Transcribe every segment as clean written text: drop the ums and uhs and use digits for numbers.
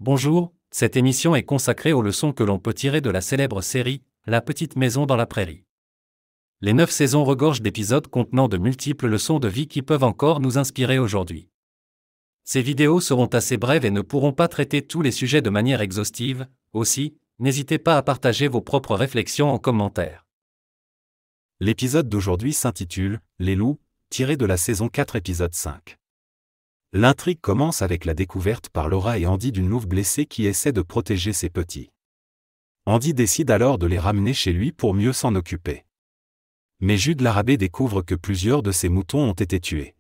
Bonjour, cette émission est consacrée aux leçons que l'on peut tirer de la célèbre série « La petite maison dans la prairie ». Les 9 saisons regorgent d'épisodes contenant de multiples leçons de vie qui peuvent encore nous inspirer aujourd'hui. Ces vidéos seront assez brèves et ne pourront pas traiter tous les sujets de manière exhaustive, aussi, n'hésitez pas à partager vos propres réflexions en commentaire. L'épisode d'aujourd'hui s'intitule « Les loups », tiré de la saison 4 épisode 5. L'intrigue commence avec la découverte par Laura et Andy d'une louve blessée qui essaie de protéger ses petits. Andy décide alors de les ramener chez lui pour mieux s'en occuper. Mais Jude Larrabee découvre que plusieurs de ses moutons ont été tués.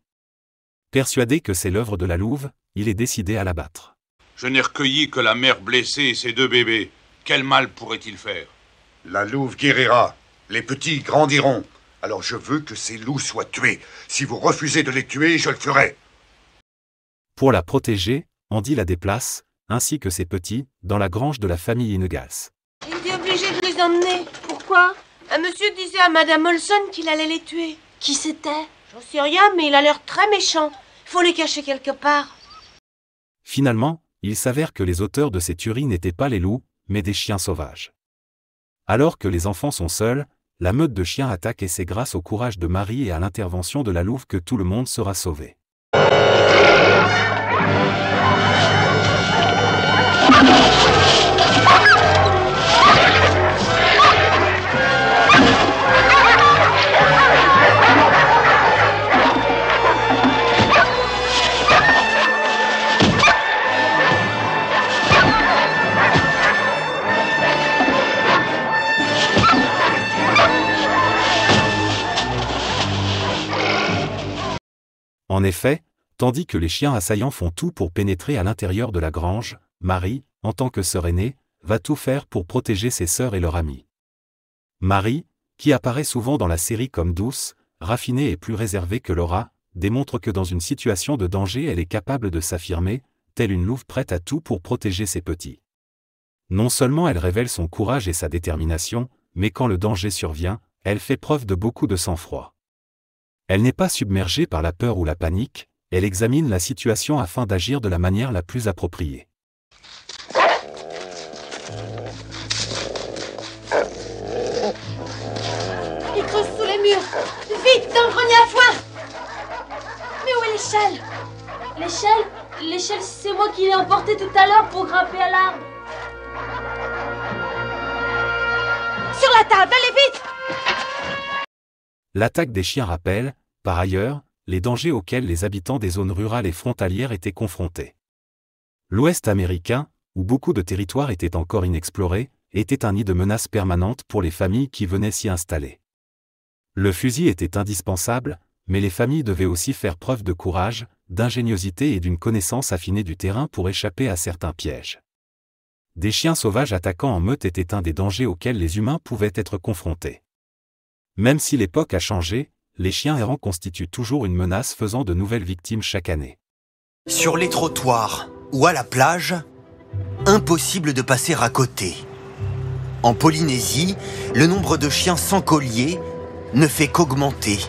Persuadé que c'est l'œuvre de la louve, il est décidé à l'abattre. Je n'ai recueilli que la mère blessée et ses 2 bébés. Quel mal pourrait-il faire? La louve guérira. Les petits grandiront. Alors je veux que ces loups soient tués. Si vous refusez de les tuer, je le ferai. Pour la protéger, Andy la déplace, ainsi que ses petits, dans la grange de la famille Ingalls. Il était obligé de les emmener. Pourquoi? Un monsieur disait à Madame Olson qu'il allait les tuer. Qui c'était? J'en sais rien, mais il a l'air très méchant. Il faut les cacher quelque part. Finalement, il s'avère que les auteurs de ces tueries n'étaient pas les loups, mais des chiens sauvages. Alors que les enfants sont seuls, la meute de chiens attaque et c'est grâce au courage de Marie et à l'intervention de la louve que tout le monde sera sauvé. En effet, tandis que les chiens assaillants font tout pour pénétrer à l'intérieur de la grange, Marie, en tant que sœur aînée, va tout faire pour protéger ses sœurs et leurs amis. Marie, qui apparaît souvent dans la série comme douce, raffinée et plus réservée que Laura, démontre que dans une situation de danger elle est capable de s'affirmer, telle une louve prête à tout pour protéger ses petits. Non seulement elle révèle son courage et sa détermination, mais quand le danger survient, elle fait preuve de beaucoup de sang-froid. Elle n'est pas submergée par la peur ou la panique, elle examine la situation afin d'agir de la manière la plus appropriée. Il creuse sous les murs. Vite, dans le grenier à foin. Mais où est l'échelle? L'échelle, c'est moi qui l'ai emportée tout à l'heure pour grimper à l'arbre. Sur la table, allez vite! L'attaque des chiens rappelle, par ailleurs, les dangers auxquels les habitants des zones rurales et frontalières étaient confrontés. L'Ouest américain, où beaucoup de territoires étaient encore inexplorés, était un nid de menaces permanentes pour les familles qui venaient s'y installer. Le fusil était indispensable, mais les familles devaient aussi faire preuve de courage, d'ingéniosité et d'une connaissance affinée du terrain pour échapper à certains pièges. Des chiens sauvages attaquant en meute étaient un des dangers auxquels les humains pouvaient être confrontés. Même si l'époque a changé, les chiens errants constituent toujours une menace faisant de nouvelles victimes chaque année. Sur les trottoirs ou à la plage, impossible de passer à côté. En Polynésie, le nombre de chiens sans collier ne fait qu'augmenter.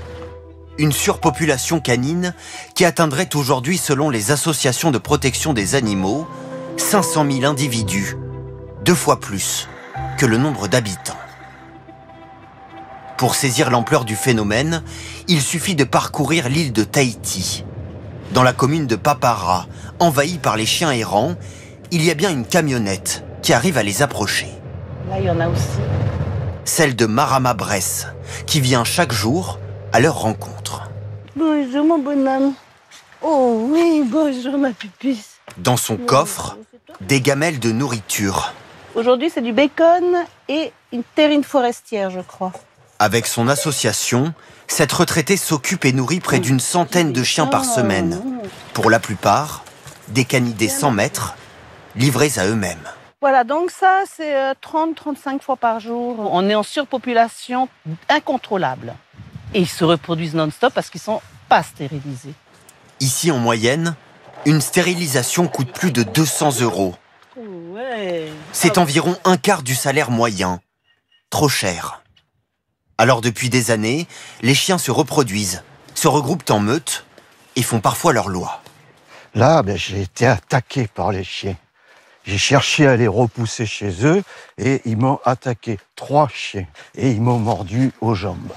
Une surpopulation canine qui atteindrait aujourd'hui, selon les associations de protection des animaux, 500 000 individus, 2 fois plus que le nombre d'habitants. Pour saisir l'ampleur du phénomène, il suffit de parcourir l'île de Tahiti. Dans la commune de Papara, envahie par les chiens errants, il y a bien une camionnette qui arrive à les approcher. Là, il y en a aussi. Celle de Marama Bress, qui vient chaque jour à leur rencontre. Bonjour mon bonhomme. Oh oui, bonjour ma pupusse. Dans son coffre, des gamelles de nourriture. Aujourd'hui, c'est du bacon et une terrine forestière, je crois. Avec son association, cette retraitée s'occupe et nourrit près d'une centaine de chiens par semaine. Pour la plupart, des canidés 100 mètres, livrés à eux-mêmes. Voilà, donc ça, c'est 30-35 fois par jour. On est en surpopulation incontrôlable. Et ils se reproduisent non-stop parce qu'ils ne sont pas stérilisés. Ici, en moyenne, une stérilisation coûte plus de 200 €. Ouais. C'est environ un quart du salaire moyen. Trop cher. Alors depuis des années, les chiens se reproduisent, se regroupent en meute et font parfois leur loi. Là, j'ai été attaqué par les chiens. J'ai cherché à les repousser chez eux et ils m'ont attaqué 3 chiens et ils m'ont mordu aux jambes.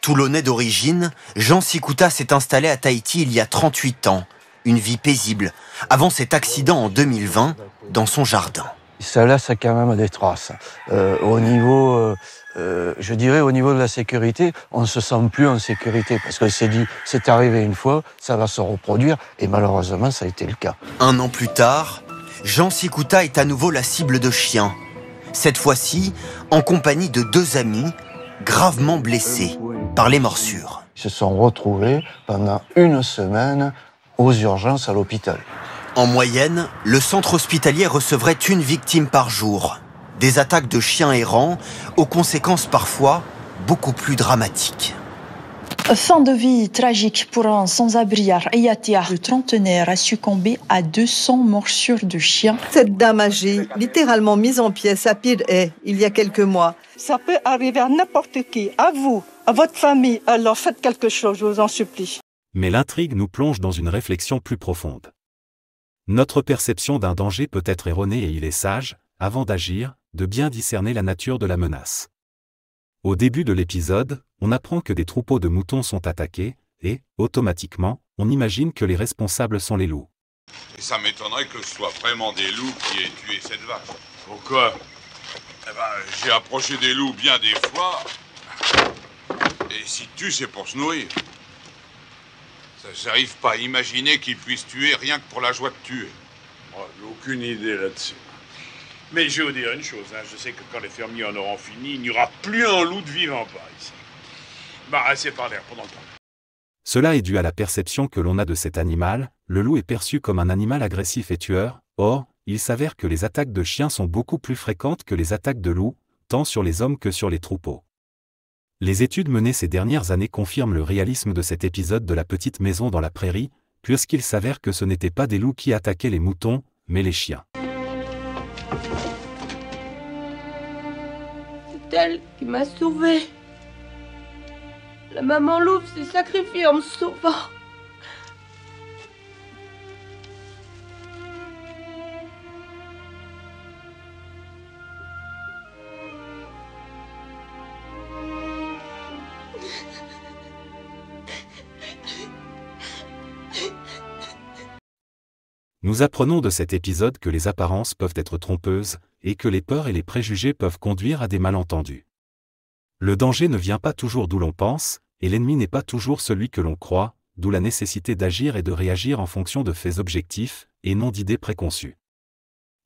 Toulonnais d'origine, Jean Sikouta s'est installé à Tahiti il y a 38 ans. Une vie paisible, avant cet accident en 2020, dans son jardin. Ça laisse quand même des traces. Au niveau, je dirais au niveau de la sécurité, on ne se sent plus en sécurité parce que c'est arrivé une fois, ça va se reproduire et malheureusement ça a été le cas. 1 an plus tard, Jean Sikouta est à nouveau la cible de chiens. Cette fois-ci, en compagnie de 2 amis, gravement blessés par les morsures. Ils se sont retrouvés pendant 1 semaine aux urgences à l'hôpital. En moyenne, le centre hospitalier recevrait 1 victime par jour. Des attaques de chiens errants, aux conséquences parfois beaucoup plus dramatiques. Fin de vie tragique pour un sans-abri à Ayatia. Le trentenaire a succombé à 200 morsures de chiens. Cette dame âgée, littéralement mise en pièces à pied de haie, il y a quelques mois. Ça peut arriver à n'importe qui, à vous, à votre famille. Alors faites quelque chose, je vous en supplie. Mais l'intrigue nous plonge dans une réflexion plus profonde. Notre perception d'un danger peut être erronée et il est sage, avant d'agir, de bien discerner la nature de la menace. Au début de l'épisode, on apprend que des troupeaux de moutons sont attaqués, et, automatiquement, on imagine que les responsables sont les loups. Et ça m'étonnerait que ce soit vraiment des loups qui aient tué cette vache. Pourquoi? Eh ben, j'ai approché des loups bien des fois. Et s'ils tuent, c'est pour se nourrir. J'arrive pas à imaginer qu'ils puissent tuer rien que pour la joie de tuer. Oh, j'ai aucune idée là-dessus. Mais je vais vous dire une chose, je sais que quand les fermiers en auront fini, il n'y aura plus un loup de vivant par ici. Bah, assez parlé, pendant le temps. Cela est dû à la perception que l'on a de cet animal. Le loup est perçu comme un animal agressif et tueur. Or, il s'avère que les attaques de chiens sont beaucoup plus fréquentes que les attaques de loups, tant sur les hommes que sur les troupeaux. Les études menées ces dernières années confirment le réalisme de cet épisode de la petite maison dans la prairie, puisqu'il s'avère que ce n'étaient pas des loups qui attaquaient les moutons, mais les chiens. C'est elle qui m'a sauvée. La maman louve s'est sacrifiée en me sauvant. Nous apprenons de cet épisode que les apparences peuvent être trompeuses, et que les peurs et les préjugés peuvent conduire à des malentendus. Le danger ne vient pas toujours d'où l'on pense, et l'ennemi n'est pas toujours celui que l'on croit, d'où la nécessité d'agir et de réagir en fonction de faits objectifs, et non d'idées préconçues.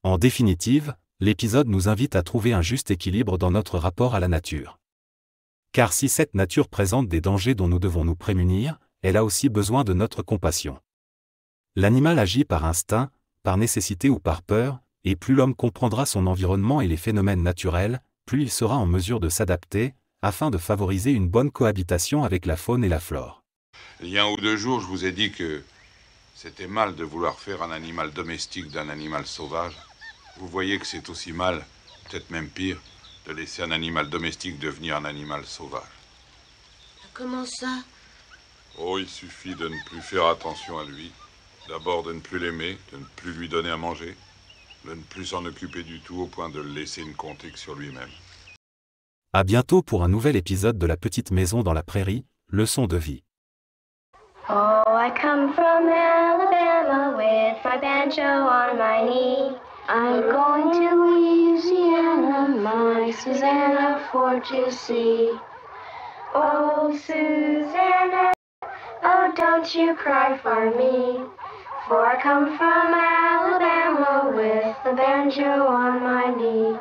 En définitive, l'épisode nous invite à trouver un juste équilibre dans notre rapport à la nature. Car si cette nature présente des dangers dont nous devons nous prémunir, elle a aussi besoin de notre compassion. L'animal agit par instinct, par nécessité ou par peur, et plus l'homme comprendra son environnement et les phénomènes naturels, plus il sera en mesure de s'adapter, afin de favoriser une bonne cohabitation avec la faune et la flore. Il y a 1 ou 2 jours, je vous ai dit que c'était mal de vouloir faire un animal domestique d'un animal sauvage. Vous voyez que c'est aussi mal, peut-être même pire, de laisser un animal domestique devenir un animal sauvage. Comment ça? Oh, il suffit de ne plus faire attention à lui. D'abord de ne plus l'aimer, de ne plus lui donner à manger, de ne plus s'en occuper du tout au point de le laisser ne compter que sur lui-même. À bientôt pour un nouvel épisode de La Petite Maison dans la Prairie, leçon de vie. Oh, I come from Alabama with my banjo on my knee. I'm going to Louisiana, my Susanna, for to see. Oh, Susanna, oh, don't you cry for me. For I come from Alabama with the banjo on my knee.